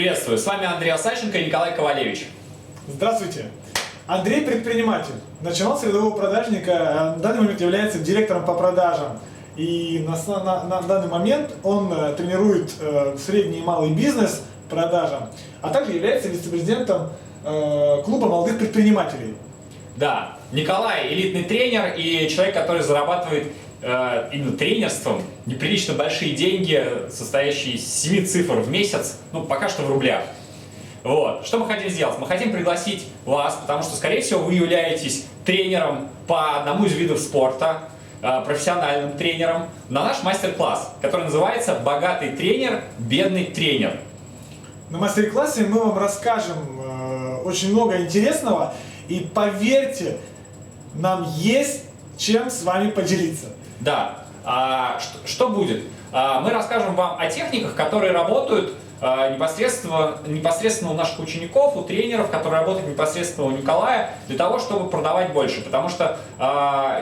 Приветствую, с вами Андрей Осадченко и Николай Ковалевич. Здравствуйте. Андрей предприниматель. Начинал с рядового продажника, на данный момент является директором по продажам. И на данный момент он тренирует средний и малый бизнес продажам, а также является вице-президентом клуба молодых предпринимателей. Да, Николай элитный тренер и человек, который зарабатывает именно тренерством неприлично большие деньги, состоящие из 7 цифр в месяц, ну пока что в рублях. Вот. Что мы хотим сделать? Мы хотим пригласить вас, потому что, скорее всего, вы являетесь тренером по одному из видов спорта, профессиональным тренером, на наш мастер-класс, который называется «Богатый тренер, бедный тренер». На мастер-классе мы вам расскажем очень много интересного, и поверьте, нам есть чем с вами поделиться. Да. Что будет? Мы расскажем вам о техниках, которые работают непосредственно у наших учеников, у тренеров, которые работают непосредственно у Николая, для того, чтобы продавать больше. Потому что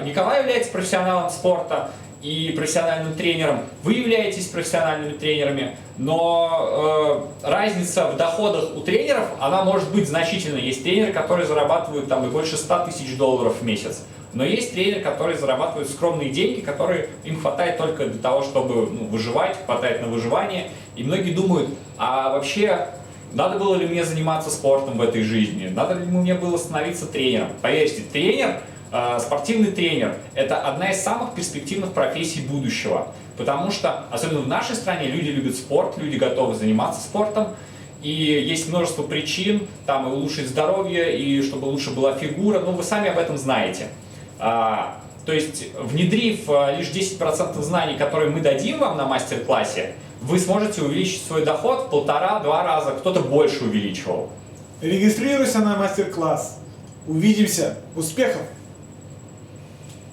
Николай является профессионалом спорта и профессиональным тренером, вы являетесь профессиональными тренерами, но разница в доходах у тренеров, она может быть значительной. Есть тренеры, которые зарабатывают там и больше 100 тысяч долларов в месяц. Но есть тренеры, которые зарабатывают скромные деньги, которые им хватает только для того, чтобы выживать, хватает на выживание. И многие думают, а вообще надо было ли мне заниматься спортом в этой жизни? Надо ли мне было становиться тренером? Поверьте, спортивный тренер – это одна из самых перспективных профессий будущего. Потому что, особенно в нашей стране, люди любят спорт, люди готовы заниматься спортом. И есть множество причин, там и улучшить здоровье, и чтобы лучше была фигура, но вы сами об этом знаете. То есть, внедрив лишь 10% знаний, которые мы дадим вам на мастер-классе, вы сможете увеличить свой доход в 1,5–2 раза, кто-то больше увеличивал. Регистрируйся на мастер-класс. Увидимся. Успехов!